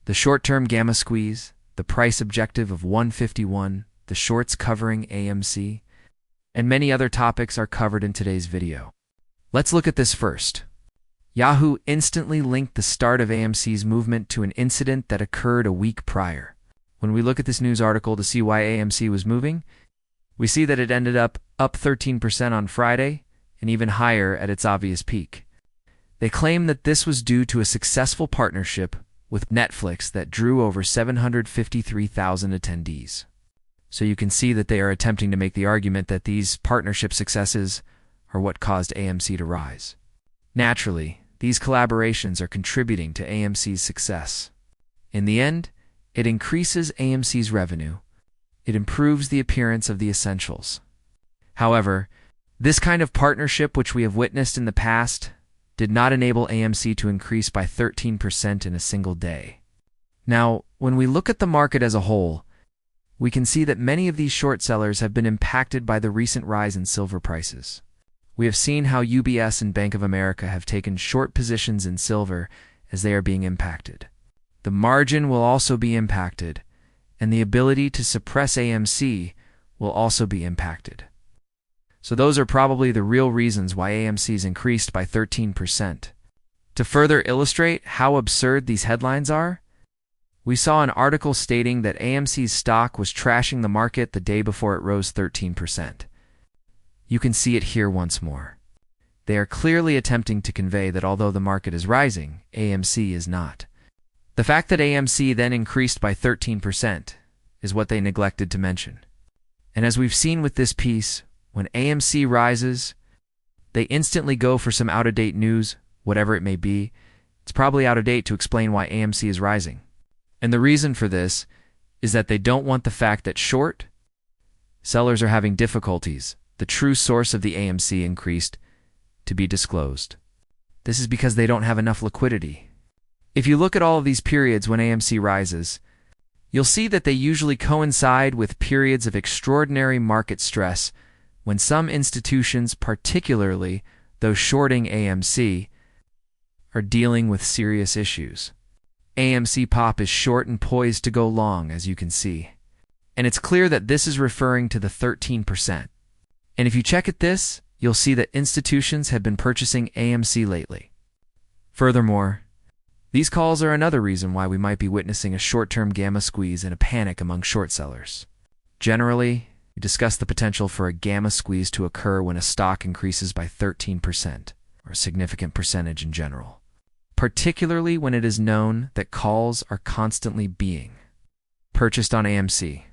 The short-term gamma squeeze, the price objective of 151, the shorts covering AMC, and many other topics are covered in today's video. Let's look at this first. Yahoo instantly linked the start of AMC's movement to an incident that occurred a week prior. When we look at this news article to see why AMC was moving, we see that it ended up 13% on Friday and even higher at its obvious peak. They claim that this was due to a successful partnership with Netflix that drew over 753,000 attendees. So you can see that they are attempting to make the argument that these partnership successes are what caused AMC to rise. Naturally, these collaborations are contributing to AMC's success. In the end, it increases AMC's revenue. It improves the appearance of the essentials. However, this kind of partnership which we have witnessed in the past did not enable AMC to increase by 13% in a single day. Now, when we look at the market as a whole, we can see that many of these short sellers have been impacted by the recent rise in silver prices. We have seen how UBS and Bank of America have taken short positions in silver as they are being impacted. The margin will also be impacted, and the ability to suppress AMC will also be impacted. So those are probably the real reasons why AMC's increased by 13%. To further illustrate how absurd these headlines are, we saw an article stating that AMC's stock was trashing the market the day before it rose 13%. You can see it here once more. They are clearly attempting to convey that although the market is rising, AMC is not. The fact that AMC then increased by 13% is what they neglected to mention. And as we've seen with this piece, when AMC rises, they instantly go for some out-of-date news, whatever it may be. It's probably out of date to explain why AMC is rising. And the reason for this is that they don't want the fact that short sellers are having difficulties, the true source of the AMC increased, to be disclosed. This is because they don't have enough liquidity. If you look at all of these periods when AMC rises, you'll see that they usually coincide with periods of extraordinary market stress when some institutions, particularly those shorting AMC, are dealing with serious issues. AMC pop is short and poised to go long, as you can see. And it's clear that this is referring to the 13%. And if you check at this, you'll see that institutions have been purchasing AMC lately. Furthermore, these calls are another reason why we might be witnessing a short-term gamma squeeze and a panic among short sellers. Generally, we discuss the potential for a gamma squeeze to occur when a stock increases by 13%, or a significant percentage in general, particularly when it is known that calls are constantly being purchased on AMC.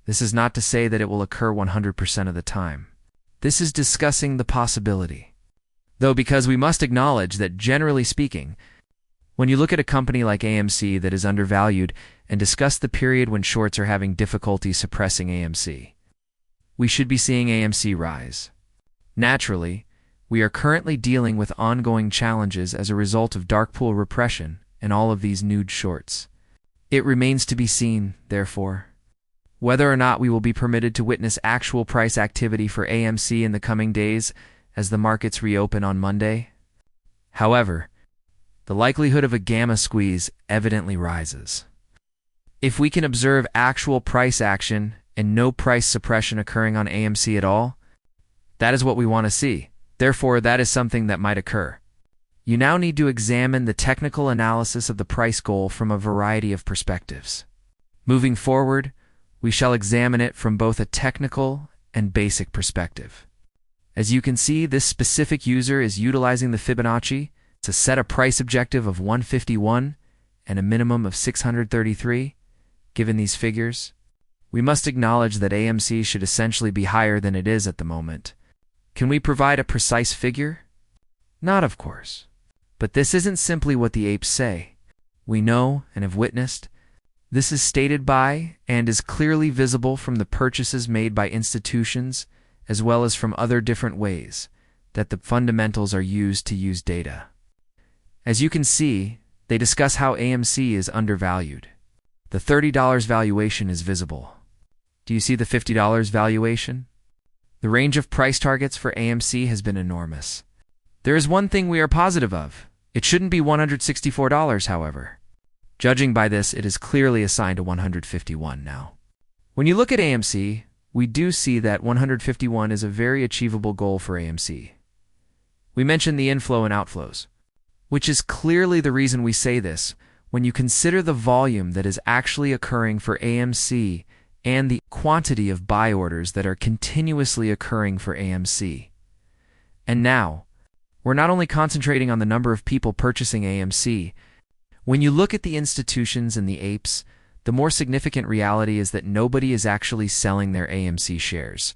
This is not to say that it will occur 100% of the time. This is discussing the possibility. Though because we must acknowledge that generally speaking, when you look at a company like AMC that is undervalued and discuss the period when shorts are having difficulty suppressing AMC, we should be seeing AMC rise. Naturally, we are currently dealing with ongoing challenges as a result of dark pool repression and all of these nude shorts. It remains to be seen, therefore, whether or not we will be permitted to witness actual price activity for AMC in the coming days as the markets reopen on Monday. However, the likelihood of a gamma squeeze evidently rises. If we can observe actual price action and no price suppression occurring on AMC at all, that is what we want to see. Therefore, that is something that might occur. You now need to examine the technical analysis of the price goal from a variety of perspectives. Moving forward, we shall examine it from both a technical and basic perspective. As you can see, this specific user is utilizing the Fibonacci to set a price objective of 151 and a minimum of 633. Given these figures, we must acknowledge that AMC should essentially be higher than it is at the moment. Can we provide a precise figure? Not, of course. But this isn't simply what the apes say. We know and have witnessed. This is stated by and is clearly visible from the purchases made by institutions as well as from other different ways that the fundamentals are used to use data. As you can see, they discuss how AMC is undervalued. The $30 valuation is visible. Do you see the $50 valuation? The range of price targets for AMC has been enormous. There is one thing we are positive of. It shouldn't be $164, however. Judging by this, it is clearly assigned to 151 now. When you look at AMC, we do see that 151 is a very achievable goal for AMC. We mentioned the inflow and outflows, which is clearly the reason we say this when you consider the volume that is actually occurring for AMC and the quantity of buy orders that are continuously occurring for AMC. And now, we're not only concentrating on the number of people purchasing AMC. When you look at the institutions and the apes, the more significant reality is that nobody is actually selling their AMC shares.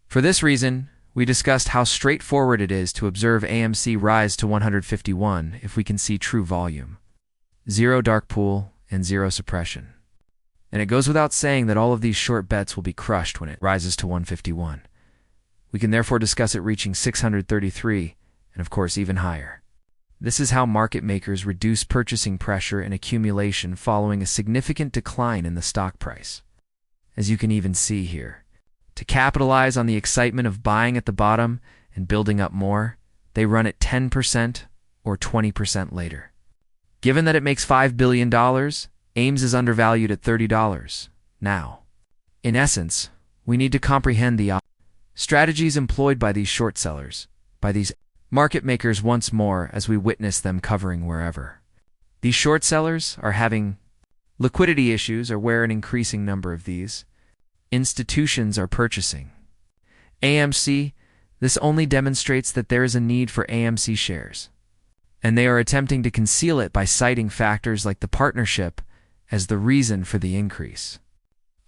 For this reason, we discussed how straightforward it is to observe AMC rise to 151 if we can see true volume, zero dark pool, and zero suppression. And it goes without saying that all of these short bets will be crushed when it rises to 151. We can therefore discuss it reaching 633, and of course even higher. This is how market makers reduce purchasing pressure and accumulation following a significant decline in the stock price. As you can even see here, to capitalize on the excitement of buying at the bottom and building up more, they run at 10% or 20% later. Given that it makes $5 billion, AMS is undervalued at $30 now. In essence, we need to comprehend the strategies employed by these short sellers, by these market makers once more as we witness them covering wherever. These short sellers are having liquidity issues or where an increasing number of these institutions are purchasing AMC. This only demonstrates that there is a need for AMC shares, and they are attempting to conceal it by citing factors like the partnership as the reason for the increase.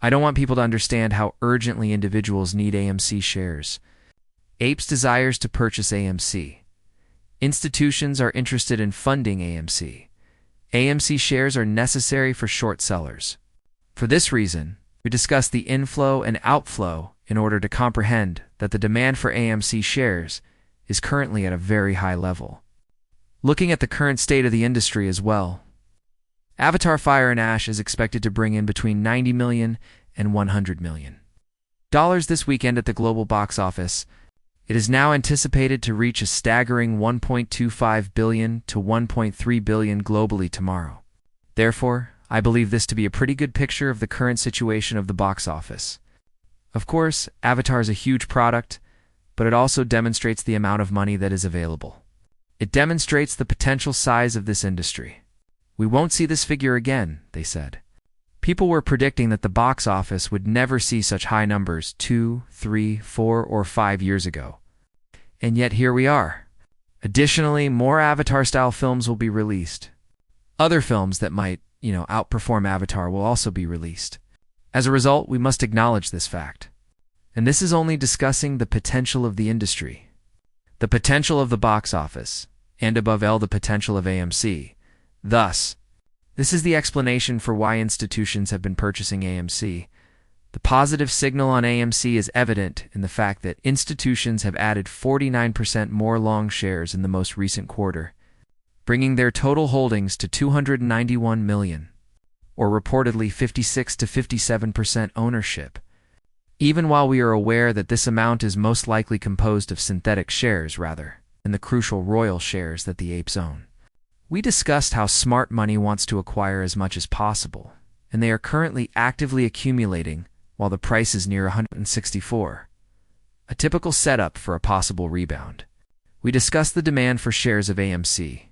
I don't want people to understand how urgently individuals need AMC shares. Apes desires to purchase AMC. Institutions are interested in funding AMC. AMC shares are necessary for short sellers. For this reason, we discuss the inflow and outflow in order to comprehend that the demand for AMC shares is currently at a very high level. Looking at the current state of the industry as well, Avatar Fire and Ash is expected to bring in between $90 million and $100 million this weekend at the global box office. It is now anticipated to reach a staggering $1.25 billion to $1.3 billion globally tomorrow. Therefore, I believe this to be a pretty good picture of the current situation of the box office. Of course, Avatar is a huge product, but it also demonstrates the amount of money that is available. It demonstrates the potential size of this industry. We won't see this figure again, they said. People were predicting that the box office would never see such high numbers 2, 3, 4, or 5 years ago. And yet here we are. Additionally, more Avatar-style films will be released. Other films that might, outperform Avatar will also be released. As a result, we must acknowledge this fact. And this is only discussing the potential of the industry, the potential of the box office, and above all, the potential of AMC. Thus, this is the explanation for why institutions have been purchasing AMC. The positive signal on AMC is evident in the fact that institutions have added 49% more long shares in the most recent quarter, bringing their total holdings to 291 million, or reportedly 56 to 57% ownership, even while we are aware that this amount is most likely composed of synthetic shares rather than the crucial royal shares that the apes own. We discussed how smart money wants to acquire as much as possible, and they are currently actively accumulating while the price is near 164, a typical setup for a possible rebound. We discussed the demand for shares of AMC.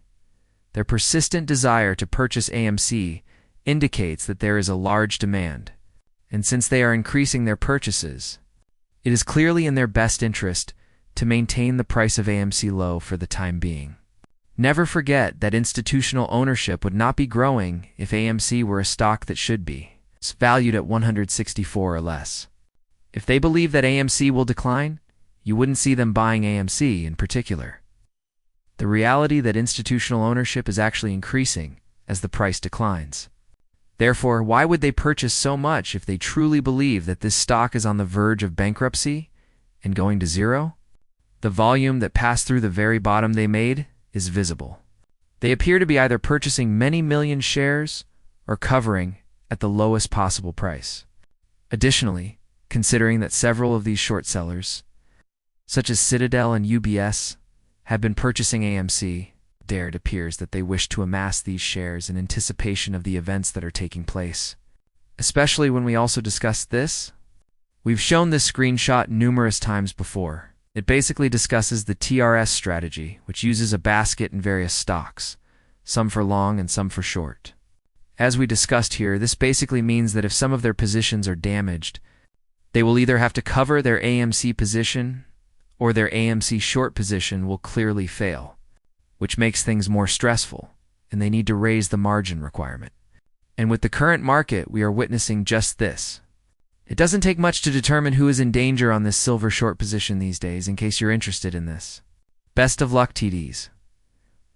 Their persistent desire to purchase AMC indicates that there is a large demand, and since they are increasing their purchases, it is clearly in their best interest to maintain the price of AMC low for the time being. Never forget that institutional ownership would not be growing if AMC were a stock that should be valued at 164 or less. If they believe that AMC will decline, you wouldn't see them buying AMC in particular. The reality that institutional ownership is actually increasing as the price declines. Therefore, why would they purchase so much if they truly believe that this stock is on the verge of bankruptcy and going to zero? The volume that passed through the very bottom they made is visible. They appear to be either purchasing many million shares or covering at the lowest possible price. Additionally, considering that several of these short sellers, such as Citadel and UBS, have been purchasing AMC, dare it appears that they wish to amass these shares in anticipation of the events that are taking place. Especially when we also discussed this. We've shown this screenshot numerous times before. It basically discusses the TRS strategy, which uses a basket and various stocks, some for long and some for short. As we discussed here, this basically means that if some of their positions are damaged, they will either have to cover their AMC position or their AMC short position will clearly fail, which makes things more stressful, and they need to raise the margin requirement. And with the current market, we are witnessing just this. It doesn't take much to determine who is in danger on this silver short position these days, in case you're interested in this. Best of luck, TDs.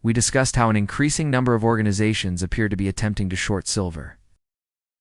We discussed how an increasing number of organizations appear to be attempting to short silver.